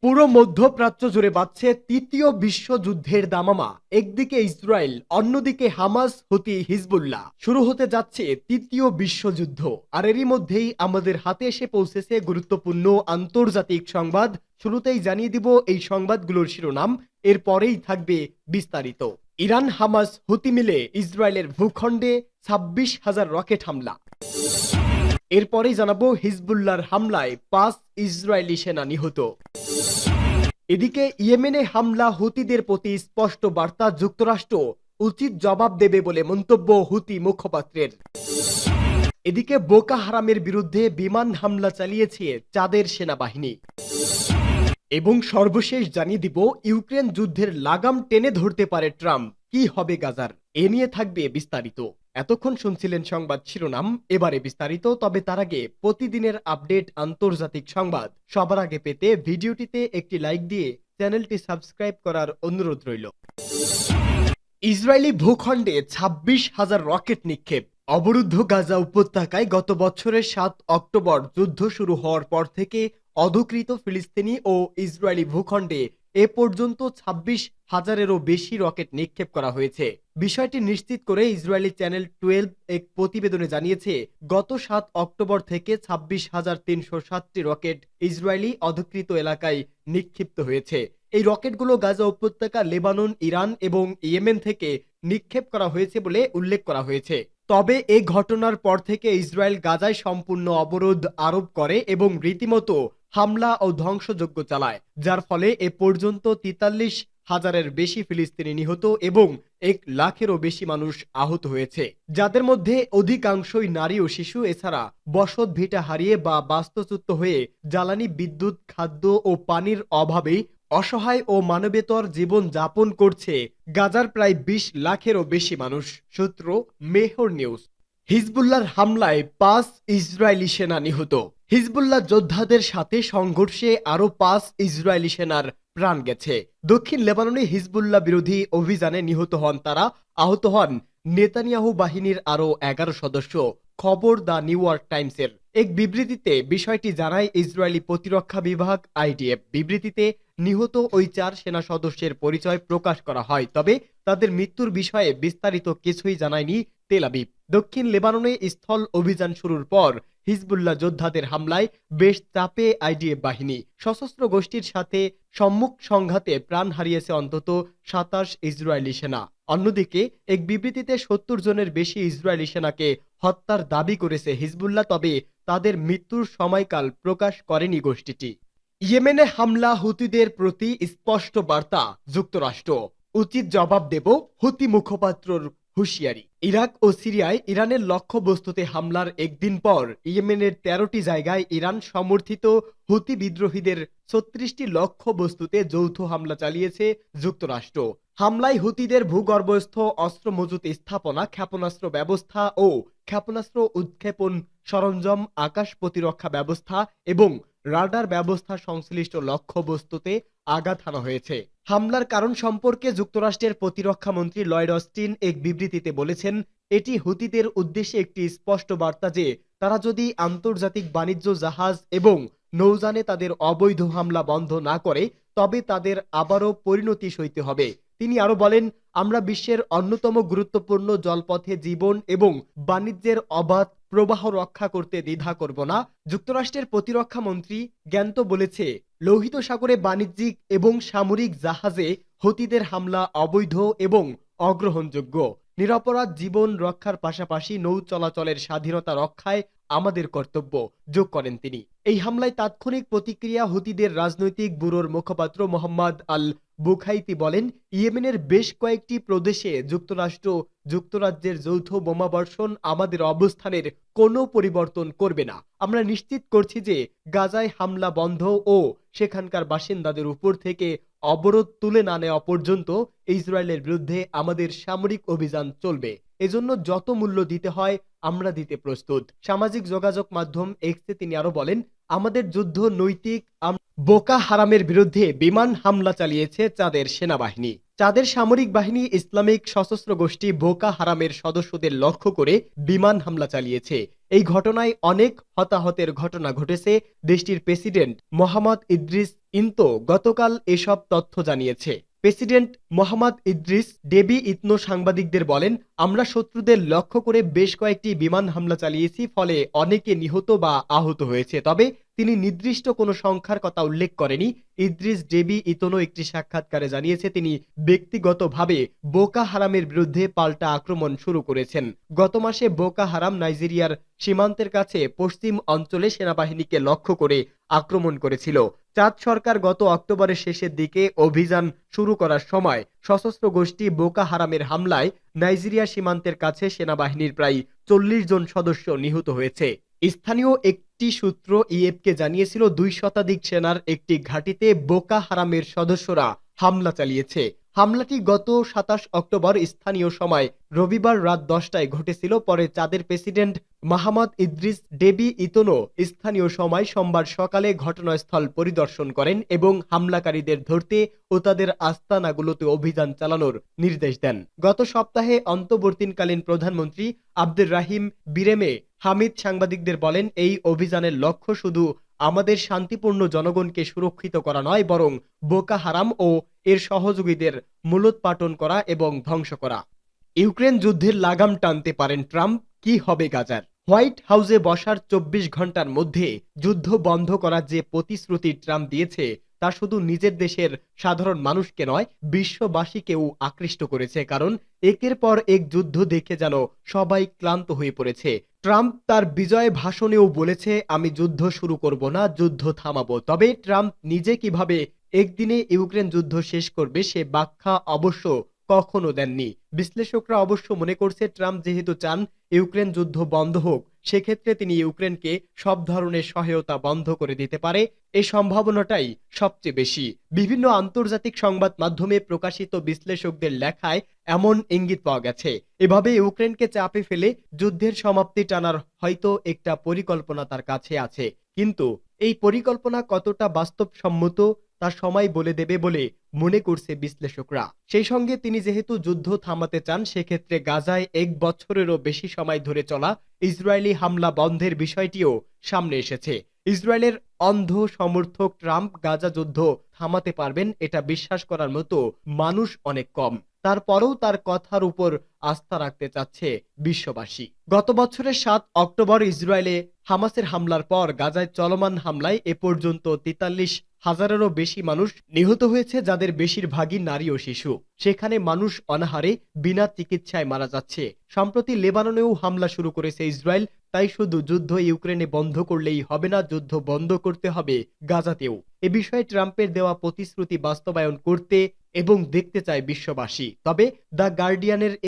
পুরো মধ্যপ্রাচ্য জুড়ে বাজছে তৃতীয় বিশ্বযুদ্ধের দামামা। একদিকে ইসরায়েল, অন্যদিকে হামাস, হুতি, হিজবুল্লাহ। শুরু হতে যাচ্ছে তৃতীয় বিশ্বযুদ্ধ। আর এরই মধ্যেই আমাদের হাতে এসে পৌঁছেছে গুরুত্বপূর্ণ আন্তর্জাতিক সংবাদ। শুরুতেই জানিয়ে দিব এই সংবাদগুলোর শিরোনাম, এরপরেই থাকবে বিস্তারিত। ইরান, হামাস, হুতি মিলে ইসরায়েলের ভূখণ্ডে 26,000 রকেট হামলা। এরপরেই জানাবো হিজবুল্লাহর হামলায় 5 ইসরায়েলি সেনা নিহত। এদিকে ইয়েমেনে হামলা হুতিদের প্রতি স্পষ্ট বার্তা, যুক্তরাষ্ট্র উচিত জবাব দেবে বলে মন্তব্য হুতি মুখপাত্রের। এদিকে বোকা হারামের বিরুদ্ধে বিমান হামলা চালিয়েছে চাঁদের সেনাবাহিনী। এবং সর্বশেষ জানিয়ে দিব, ইউক্রেন যুদ্ধের লাগাম টেনে ধরতে পারে ট্রাম্প, কি হবে গাজার। এ নিয়ে থাকবে বিস্তারিত। এতক্ষণ শুনছিলেন সংবাদ শিরোনাম, এবারে বিস্তারিত। তবে তার আগে প্রতিদিনের আপডেট আন্তর্জাতিক সংবাদ সবার আগে পেতে ভিডিওটিতে একটি লাইক দিয়ে চ্যানেলটি সাবস্ক্রাইব করার অনুরোধ রইল। ইসরায়েলি ভূখণ্ডে 26,000 রকেট নিক্ষেপ। অবরুদ্ধ গাজা উপত্যকায় গত বছরের 7 অক্টোবর যুদ্ধ শুরু হওয়ার পর থেকে অধিকৃত ফিলিস্তিনি ও ইসরায়েলি ভূখণ্ডে এ পর্যন্ত 26,000-এরও বেশি রকেট নিক্ষেপ করা হয়েছে। বিষয়টি নিশ্চিত করে ইসরায়েলি চ্যানেল 12 এক প্রতিবেদনে জানিয়েছে, গত 7 অক্টোবর থেকে 26,307টি রকেট ইসরায়েলি অধিকৃত এলাকায় নিক্ষিপ্ত হয়েছে। এই রকেটগুলো গাজা উপত্যকা, লেবানন, ইরান এবং ইয়েমেন থেকে নিক্ষেপ করা হয়েছে বলে উল্লেখ করা হয়েছে। তবে এই ঘটনার পর থেকে ইসরায়েল গাজায় সম্পূর্ণ অবরোধ আরোপ করে এবং রীতিমতো হামলা ও ধ্বংসযজ্ঞ চালায়, যার ফলে এ পর্যন্ত 43,000-এর বেশি ফিলিস্তিনি নিহত এবং 1 লাখেরও বেশি মানুষ আহত হয়েছে, যাদের মধ্যে অধিকাংশই নারী ও শিশু। এছাড়া বসত ভিটা হারিয়ে বা বাস্তুচ্যুত হয়ে জ্বালানি, বিদ্যুৎ, খাদ্য ও পানির অভাবে অসহায় ও মানবেতর জীবন যাপন করছে গাজার প্রায় 20 লাখেরও বেশি মানুষ। সূত্র মেহর নিউজ। হিজবুল্লাহর হামলায় 5 ইসরায়েলি সেনা নিহত। হিজবুল্লাহ যোদ্ধাদের সাথে সংঘর্ষে আরও 5 ইসরায়েলি সেনার প্রাণ গেছে। দক্ষিণ লেবাননে হিজবুল্লাহ বিরোধী অভিযানে নিহত হন তারা। আহত হন নেতানিয়াহু বাহিনীর আরও 11 সদস্য। খবর দ্য নিউ ইয়র্ক টাইমসের। এক বিবৃতিতে বিষয়টি জানায় ইসরায়েলি প্রতিরক্ষা বিভাগ IDF। বিবৃতিতে নিহত ওই 4 সেনা সদস্যের পরিচয় প্রকাশ করা হয়, তবে তাদের মৃত্যুর বিষয়ে বিস্তারিত কিছুই জানায়নি তেল আবিব। দক্ষিণ লেবাননে স্থল অভিযান শুরুর পর হিজবুল্লাহ যোদ্ধাদের হামলায় বেশ চাপে IDF বাহিনী। সশস্ত্র গোষ্ঠীর সাথে সম্মুখ সংঘাতে প্রাণ হারিয়েছে অন্তত 27 ইসরায়েলি সেনা। অন্যদিকে এক বিবৃতিতে 70 জনের বেশি ইসরায়েলি সেনাকে হত্যার দাবি করেছে হিজবুল্লাহ, তবে তাদের মৃত্যুর সময়কাল প্রকাশ করেনি গোষ্ঠীটি। ইয়েমেনে হামলা, হুতিদের প্রতি স্পষ্ট বার্তা, যুক্তরাষ্ট্র উচিত জবাব দেব, হুতি মুখপাত্রর হুঁশিয়ারি। ইরাক ও সিরিয়ায় ইরানের লক্ষ্যবস্তুতে হামলার একদিন পর ইয়েমেনের 13টি জায়গায় ইরান সমর্থিত হুতি বিদ্রোহীদের 36টি লক্ষ্যবস্তুতে যৌথ হামলা চালিয়েছে যুক্তরাষ্ট্র। হামলায় হুতিদের ভূগর্ভস্থ অস্ত্র মজুত স্থাপনা, ক্ষেপণাস্ত্র ব্যবস্থা ও ক্ষেপণাস্ত্র উৎক্ষেপণ সরঞ্জাম, আকাশ প্রতিরক্ষা ব্যবস্থা এবং রাডার ব্যবস্থা সংশ্লিষ্ট লক্ষ্যবস্তুতে আঘাত হানা হয়েছে। হামলার কারণ সম্পর্কে যুক্তরাষ্ট্রের প্রতিরক্ষা মন্ত্রী লয়েড অস্টিন এক বিবৃতিতে বলেছেন, এটি হুতিদের উদ্দেশ্যে একটি স্পষ্ট বার্তা যে তারা যদি আন্তর্জাতিক বাণিজ্য জাহাজ এবং নৌযানে তাদের অবৈধ হামলা বন্ধ না করে, তবে তাদের আবারও পরিণতি সইতে হবে। তিনি আরো বলেন, আমরা বিশ্বের অন্যতম গুরুত্বপূর্ণ জলপথে জীবন এবং বাণিজ্যের অবাধ প্রবাহ রক্ষা করতে দ্বিধা করব না। যুক্তরাষ্ট্রের প্রতিরক্ষা মন্ত্রী গ্যান্ত বলেছে, লোহিত সাগরে বাণিজ্যিক এবং সামরিক জাহাজে হুতিদের হামলা অবৈধ এবং অগ্রহণযোগ্য। নিরপরাধ জীবন রক্ষার পাশাপাশি নৌ চলাচলের স্বাধীনতা রক্ষায় আমাদের কর্তব্য, যোগ করেন তিনি। এই হামলায় তাৎক্ষণিক প্রতিক্রিয়া হুতিদের রাজনৈতিক ব্যুরোর মুখপাত্র মোহাম্মদ আল বুখাইতি বলেন, ইয়েমেনের বেশ কয়েকটি প্রদেশে যুক্তরাজ্যের যৌথ বোমাবর্ষণ আমাদের অবস্থানের কোনো পরিবর্তন করবে না। আমরা নিশ্চিত করছি যে গাজায় হামলা বন্ধ ও সেখানকার বাসিন্দাদের উপর থেকে অবরোধ তুলে না নেওয়া পর্যন্ত ইসরায়েলের বিরুদ্ধে আমাদের সামরিক অভিযান চলবে। এজন্য যত মূল্য দিতে হয় আমরা দিতে প্রস্তুত। সামাজিক যোগাযোগ মাধ্যম এক্সে তিনি আরো বলেন, আমাদের যুদ্ধ নৈতিক। বোকা হারামের বিরুদ্ধে বিমান হামলা চালিয়েছে চাঁদের সেনাবাহিনী। চাঁদের সামরিক বাহিনী ইসলামিক সশস্ত্র গোষ্ঠী বোকা হারামের সদস্যদের লক্ষ্য করে বিমান হামলা চালিয়েছে। এই ঘটনায় অনেক হতাহতের ঘটনা ঘটেছে। দেশটির প্রেসিডেন্ট মোহাম্মদ ইদ্রিস ইনতো গতকাল এসব তথ্য জানিয়েছে। প্রেসিডেন্ট মোহাম্মদ ইদ্রিস ডেবি ইতনো সাংবাদিকদের বলেন, আমরা শত্রুদের লক্ষ্য করে বেশ কয়েকটি বিমান হামলা চালিয়েছি, ফলে অনেকে নিহত বা আহত হয়েছে। তবে তিনি নির্দিষ্ট কোনো সংখ্যার কথা উল্লেখ করেনি। ইদ্রিস ডেবি ইতনো একটি সাক্ষাৎকারে জানিয়েছে তিনি ব্যক্তিগতভাবে বোকা হারামের বিরুদ্ধে পাল্টা আক্রমণ শুরু করেছেন। গত মাসে বোকা হারাম নাইজেরিয়ার সীমান্তের কাছে পশ্চিম অঞ্চলে সেনাবাহিনীকে লক্ষ্য করে আক্রমণ করেছিল। চাদ সরকার গত অক্টোবরের শেষের দিকে অভিযান শুরু করার সময় সশস্ত্র গোষ্ঠী বোকা হারামের হামলায় নাইজেরিয়া সীমান্তের কাছে সেনাবাহিনীর প্রায় ৪০ জন সদস্য নিহত হয়েছে। স্থানীয় একটি সূত্র ইএফকে জানিয়েছিল ২ শতাধিক সেনার একটি ঘাঁটিতে বোকা হারামের সদস্যরা হামলা চালিয়েছে। হামলাটি গত ২৭ অক্টোবর স্থানীয় সময় রবিবার রাত ১০টায় ঘটেছিল। পরে চাদের প্রেসিডেন্ট মোহাম্মদ ইদ্রিস ডেবি ইতনো স্থানীয় সময় সোমবার সকালে ঘটনাস্থল পরিদর্শন করেন এবং হামলাকারীদের ধরতে ও তাদের আস্তানাগুলোতে অভিযান চালানোর নির্দেশ দেন। গত সপ্তাহে অন্তর্বর্তীকালীন প্রধানমন্ত্রী আব্দুর রাহিম বিরেমে হামিদ সাংবাদিকদের বলেন, এই অভিযানের লক্ষ্য শুধু আমাদের শান্তিপূর্ণ জনগণকে সুরক্ষিত করা নয়, বরং বোকা হারাম ও এর সহযোগীদের মূলোৎপাটন করা এবং ধ্বংস করা। ইউক্রেন যুদ্ধের লাগাম টানতে পারেন ট্রাম্প, কি হবে গাজার? হোয়াইট হাউসে বসার ২৪ ঘন্টার মধ্যে যুদ্ধ বন্ধ করার যে প্রতিশ্রুতি ট্রাম্প দিয়েছে তা শুধু নিজের দেশের সাধারণ মানুষকে নয়, বিশ্ববাসীকেও আকৃষ্ট করেছে। কারণ একের পর এক যুদ্ধ দেখে যেন সবাই ক্লান্ত হয়ে পড়েছে। ট্রাম্প তার বিজয় ভাষণেও বলেছে, আমি যুদ্ধ শুরু করব না, যুদ্ধ থামাবো। তবে ট্রাম্প নিজে কিভাবে একদিনে ইউক্রেন যুদ্ধ শেষ করবে সে ব্যাখ্যা অবশ্য কখনো দেননি। বিশ্লেষকরা অবশ্য মনে করছে, ট্রাম্প যেহেতু চান ইউক্রেন যুদ্ধ বন্ধ হোক, সেক্ষেত্রে তিনি ইউক্রেনকে সব ধরনের সহায়তা বন্ধ করে দিতে পারে। এই সম্ভাবনাটাই সবচেয়ে বেশি। বিভিন্ন আন্তর্জাতিক সংবাদ মাধ্যমে প্রকাশিত বিশ্লেষকদের লেখায় এমন ইঙ্গিত পাওয়া গেছে। এভাবে ইউক্রেনকে চাপে ফেলে যুদ্ধের সমাপ্তি টানার হয়তো একটা পরিকল্পনা তার কাছে আছে, কিন্তু এই পরিকল্পনা কতটা বাস্তবসম্মত তা সময় বলে দেবে বলে মনে করছে বিশ্লেষকরা। সেই সঙ্গে তিনি যেহেতু যুদ্ধ থামাতে চান, সেক্ষেত্রে গাজায় ১ বছরেরও বেশি সময় ধরে চলা ইসরায়েলি হামলা বন্ধের বিষয়টিও সামনে এসেছে। ইসরায়েলের অন্ধ সমর্থক ট্রাম্প গাজা যুদ্ধ থামাতে পারবেন এটা বিশ্বাস করার মতো মানুষ অনেক কম। তারপরেও তার কথার উপর আস্থা রাখতে চাচ্ছে বিশ্ববাসী। গত বছরের ৭ অক্টোবর ইসরায়েলে হামাসের হামলার পর গাজায় চলমান হামলায় এ পর্যন্ত ৪৩,০০০-এরও বেশি মানুষ নিহত হয়েছে, যাদের বেশিরভাগই নারী ও শিশু। সেখানে মানুষ অনাহারে বিনা চিকিৎসায় মারা যাচ্ছে। সম্প্রতি লেবাননেও হামলা শুরু করেছে ইসরায়েল। তাই শুধু যুদ্ধ ইউক্রেনে বন্ধ করলেই হবে না, যুদ্ধ বন্ধ করতে হবে গাজাতেও। এ বিষয়ে ট্রাম্পের দেওয়া প্রতিশ্রুতি বাস্তবায়ন করতে এবং দেখতে চায় বিশ্ববাসী। তবে দ্য গার্ডিয়ানের